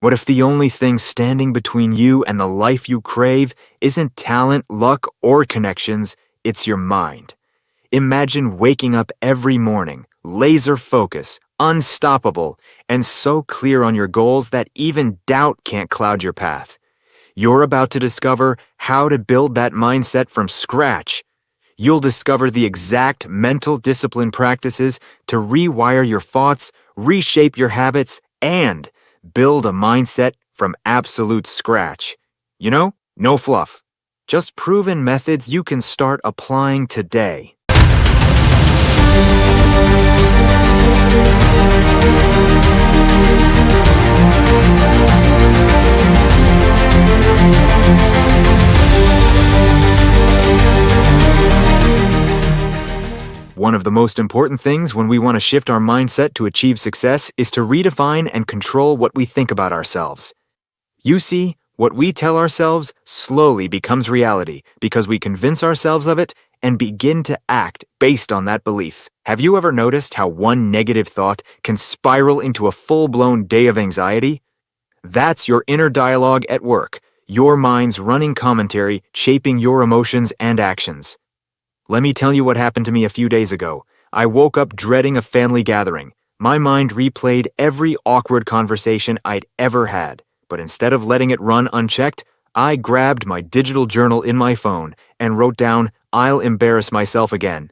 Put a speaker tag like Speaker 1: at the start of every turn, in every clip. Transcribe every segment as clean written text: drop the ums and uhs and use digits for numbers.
Speaker 1: What if the only thing standing between you and the life you crave isn't talent, luck, or connections, it's your mind? Imagine waking up every morning, laser focus, unstoppable, and so clear on your goals that even doubt can't cloud your path. You're about to discover how to build that mindset from scratch. You'll discover the exact mental discipline practices to rewire your thoughts, reshape your habits, and build a mindset from absolute scratch. You know, no fluff. Just proven methods you can start applying today. One of the most important things when we want to shift our mindset to achieve success is to redefine and control what we think about ourselves. You see, what we tell ourselves slowly becomes reality because we convince ourselves of it and begin to act based on that belief. Have you ever noticed how one negative thought can spiral into a full-blown day of anxiety? That's your inner dialogue at work, your mind's running commentary shaping your emotions and actions. Let me tell you what happened to me a few days ago. I woke up dreading a family gathering. My mind replayed every awkward conversation I'd ever had, but instead of letting it run unchecked, I grabbed my digital journal in my phone and wrote down, "I'll embarrass myself again."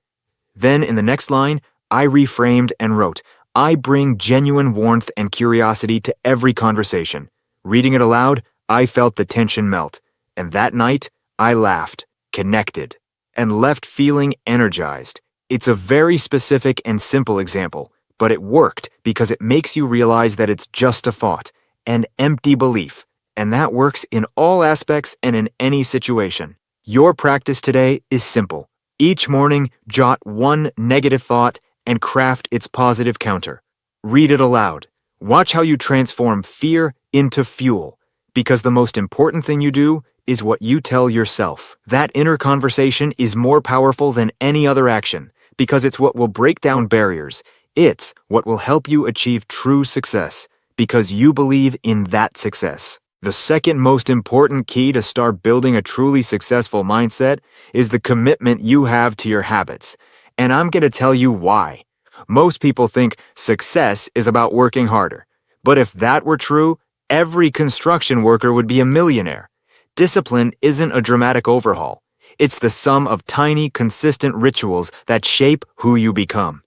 Speaker 1: Then in the next line, I reframed and wrote, "I bring genuine warmth and curiosity to every conversation." Reading it aloud, I felt the tension melt, and that night, I laughed, connected, and left feeling energized. It's a very specific and simple example, but it worked because it makes you realize that it's just a thought, an empty belief, and that works in all aspects and in any situation. Your practice today is simple. Each morning, jot one negative thought and craft its positive counter. Read it aloud. Watch how you transform fear into fuel, because the most important thing you do is what you tell yourself. That inner conversation is more powerful than any other action because it's what will break down barriers. It's what will help you achieve true success because you believe in that success. The second most important key to start building a truly successful mindset is the commitment you have to your habits. And I'm going to tell you why. Most people think success is about working harder. But if that were true, every construction worker would be a millionaire. Discipline isn't a dramatic overhaul. It's the sum of tiny, consistent rituals that shape who you become.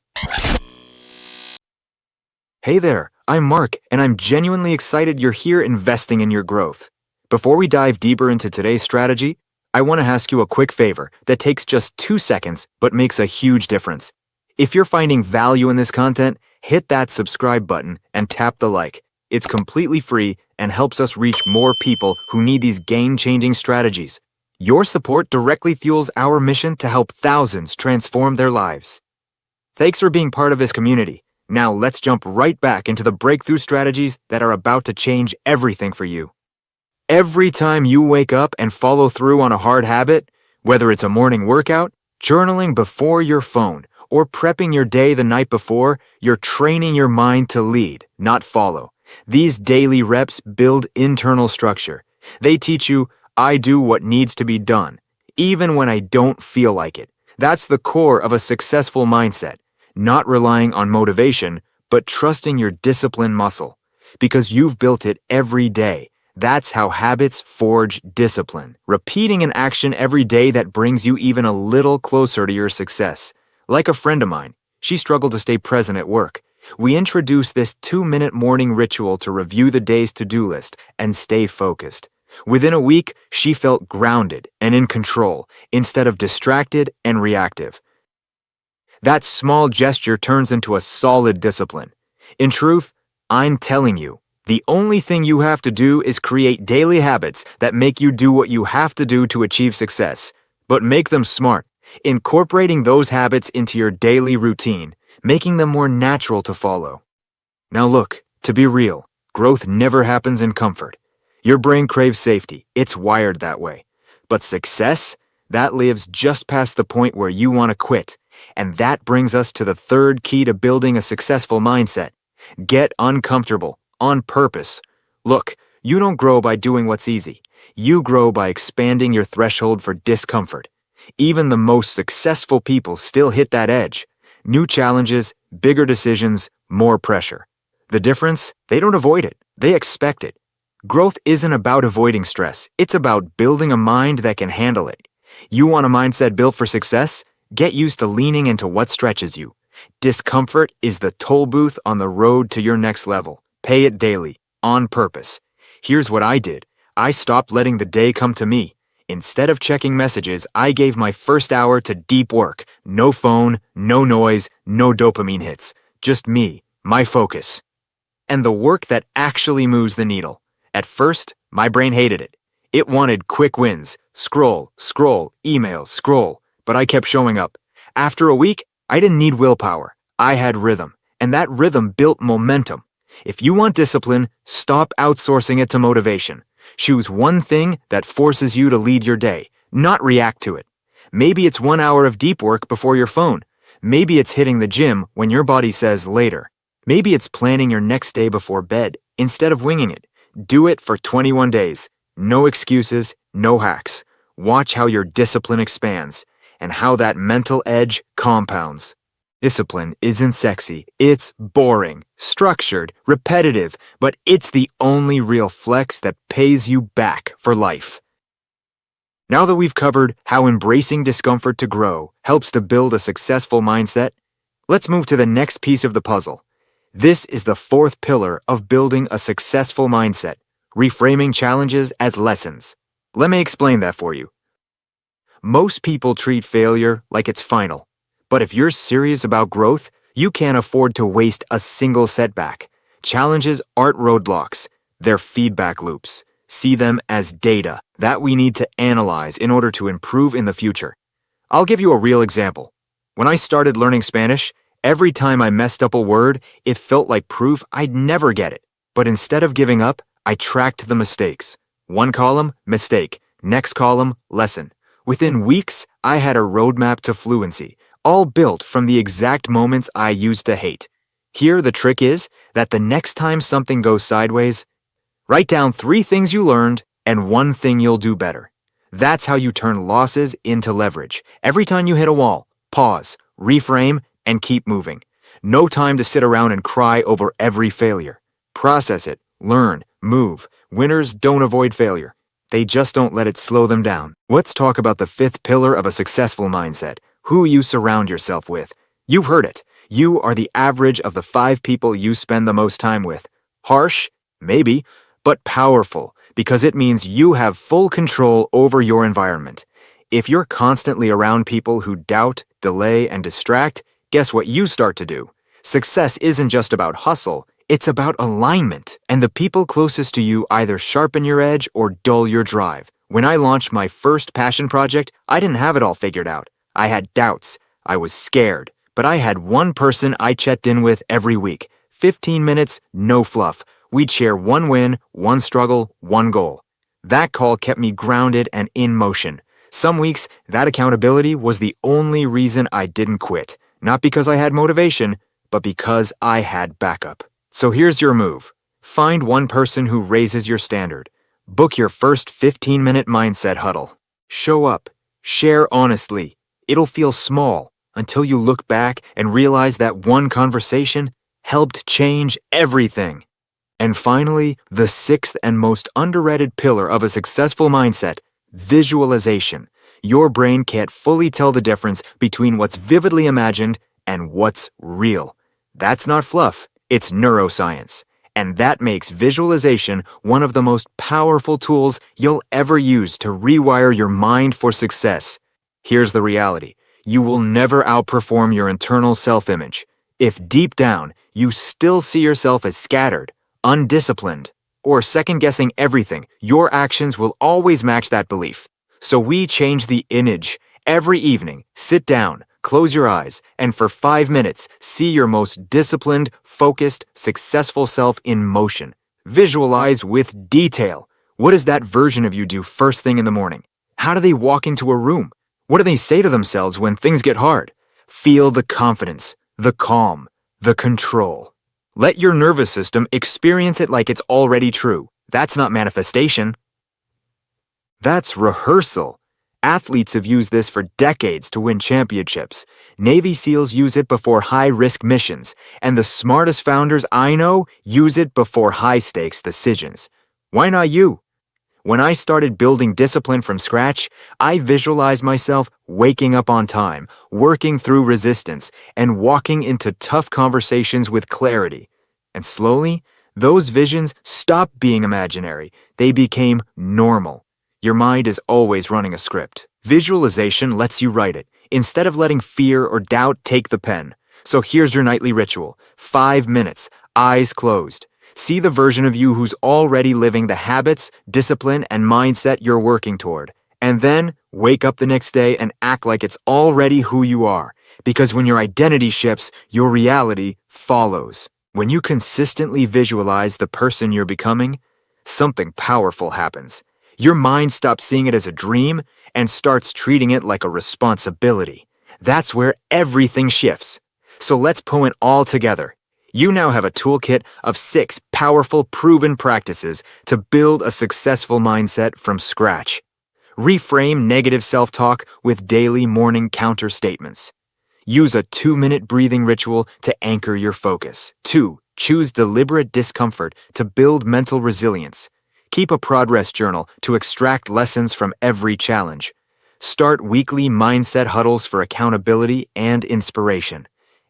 Speaker 1: Hey there, I'm Mark, and I'm genuinely excited you're here investing in your growth. Before we dive deeper into today's strategy, I want to ask you a quick favor that takes just 2 seconds but makes a huge difference. If you're finding value in this content, hit that subscribe button and tap the like. It's completely free and helps us reach more people who need these game-changing strategies. Your support directly fuels our mission to help thousands transform their lives. Thanks for being part of this community. Now let's jump right back into the breakthrough strategies that are about to change everything for you. Every time you wake up and follow through on a hard habit, whether it's a morning workout, journaling before your phone, or prepping your day the night before, you're training your mind to lead, not follow. These daily reps build internal structure. They teach you, I do what needs to be done, even when I don't feel like it. That's the core of a successful mindset, not relying on motivation, but trusting your discipline muscle. Because you've built it every day. That's how habits forge discipline. Repeating an action every day that brings you even a little closer to your success. Like a friend of mine, she struggled to stay present at work. We introduced this 2-minute morning ritual to review the day's to-do list and stay focused. Within a week, she felt grounded and in control instead of distracted and reactive. That small gesture turns into a solid discipline. In truth, I'm telling you, the only thing you have to do is create daily habits that make you do what you have to do to achieve success. But make them smart, incorporating those habits into your daily routine, making them more natural to follow. Now look, to be real, growth never happens in comfort. Your brain craves safety. It's wired that way. But success, that lives just past the point where you want to quit. And that brings us to the third key to building a successful mindset. Get uncomfortable, on purpose. Look, you don't grow by doing what's easy. You grow by expanding your threshold for discomfort. Even the most successful people still hit that edge. New challenges, bigger decisions, more pressure. The difference? They don't avoid it. They expect it. Growth isn't about avoiding stress. It's about building a mind that can handle it. You want a mindset built for success? Get used to leaning into what stretches you. Discomfort is the toll booth on the road to your next level. Pay it daily, on purpose. Here's what I did. I stopped letting the day come to me. Instead of checking messages, I gave my first hour to deep work. No phone, no noise, no dopamine hits. Just me, my focus. And the work that actually moves the needle. At first, my brain hated it. It wanted quick wins. Scroll, email, scroll. But I kept showing up. After a week, I didn't need willpower. I had rhythm. And that rhythm built momentum. If you want discipline, stop outsourcing it to motivation. Choose one thing that forces you to lead your day, not react to it. Maybe it's 1 hour of deep work before your phone. Maybe it's hitting the gym when your body says later. Maybe it's planning your next day before bed instead of winging it. Do it for 21 days. No excuses, no hacks. Watch how your discipline expands and how that mental edge compounds. Discipline isn't sexy. It's boring, structured, repetitive, but it's the only real flex that pays you back for life. Now that we've covered how embracing discomfort to grow helps to build a successful mindset, let's move to the next piece of the puzzle. This is the fourth pillar of building a successful mindset, reframing challenges as lessons. Let me explain that for you. Most people treat failure like it's final. But if you're serious about growth, you can't afford to waste a single setback. Challenges aren't roadblocks. They're feedback loops. See them as data that we need to analyze in order to improve in the future. I'll give you a real example. When I started learning Spanish, every time I messed up a word, it felt like proof I'd never get it. But instead of giving up, I tracked the mistakes. One column, mistake. Next column, lesson. Within weeks, I had a roadmap to fluency, all built from the exact moments I used to hate. Here, the trick is that the next time something goes sideways, write down 3 things you learned and 1 thing you'll do better. That's how you turn losses into leverage. Every time you hit a wall, pause, reframe, and keep moving. No time to sit around and cry over every failure. Process it, learn, move. Winners don't avoid failure. They just don't let it slow them down. Let's talk about the 5th pillar of a successful mindset. Who you surround yourself with. You've heard it. You are the average of the 5 people you spend the most time with. Harsh? Maybe, but powerful, because it means you have full control over your environment. If you're constantly around people who doubt, delay, and distract, guess what you start to do? Success isn't just about hustle, it's about alignment, and the people closest to you either sharpen your edge or dull your drive. When I launched my first passion project, I didn't have it all figured out. I had doubts. I was scared. But I had one person I checked in with every week. 15 minutes, no fluff. We'd share 1 win, 1 struggle, 1 goal. That call kept me grounded and in motion. Some weeks, that accountability was the only reason I didn't quit. Not because I had motivation, but because I had backup. So here's your move. Find one person who raises your standard. Book your first 15-minute mindset huddle. Show up. Share honestly. It'll feel small until you look back and realize that one conversation helped change everything. And finally, the 6th and most underrated pillar of a successful mindset, visualization. Your brain can't fully tell the difference between what's vividly imagined and what's real. That's not fluff, it's neuroscience. And that makes visualization one of the most powerful tools you'll ever use to rewire your mind for success. Here's the reality. You will never outperform your internal self-image. If deep down, you still see yourself as scattered, undisciplined, or second-guessing everything, your actions will always match that belief. So we change the image. Every evening, sit down, close your eyes, and for 5 minutes, see your most disciplined, focused, successful self in motion. Visualize with detail. What does that version of you do first thing in the morning? How do they walk into a room? What do they say to themselves when things get hard? Feel the confidence, the calm, the control. Let your nervous system experience it like it's already true. That's not manifestation. That's rehearsal. Athletes have used this for decades to win championships. Navy SEALs use it before high-risk missions, and the smartest founders I know use it before high-stakes decisions. Why not you? When I started building discipline from scratch, I visualized myself waking up on time, working through resistance, and walking into tough conversations with clarity. And slowly, those visions stopped being imaginary. They became normal. Your mind is always running a script. Visualization lets you write it, instead of letting fear or doubt take the pen. So here's your nightly ritual. 5 minutes, eyes closed. See the version of you who's already living the habits, discipline, and mindset you're working toward. And then, wake up the next day and act like it's already who you are. Because when your identity shifts, your reality follows. When you consistently visualize the person you're becoming, something powerful happens. Your mind stops seeing it as a dream and starts treating it like a responsibility. That's where everything shifts. So let's pull it all together. You now have a toolkit of 6 powerful, proven practices to build a successful mindset from scratch. Reframe negative self-talk with daily morning counter statements. Use a 2-minute breathing ritual to anchor your focus. 2. Choose deliberate discomfort to build mental resilience. Keep a progress journal to extract lessons from every challenge. Start weekly mindset huddles for accountability and inspiration.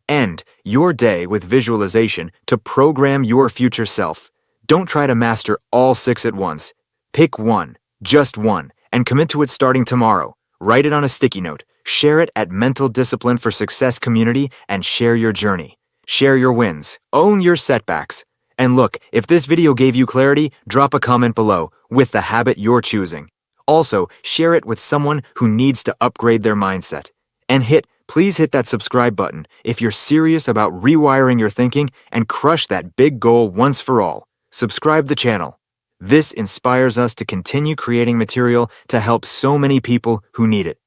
Speaker 1: End your day with visualization to program your future self. Don't try to master all 6 at once. Pick one, just one, and commit to it starting tomorrow. Write it on a sticky note. Share it at Mental Discipline for Success community and share your journey. Share your wins. Own your setbacks. And look, if this video gave you clarity, drop a comment below with the habit you're choosing. Also, share it with someone who needs to upgrade their mindset. And please hit that subscribe button if you're serious about rewiring your thinking and crush that big goal once for all. Subscribe the channel. This inspires us to continue creating material to help so many people who need it.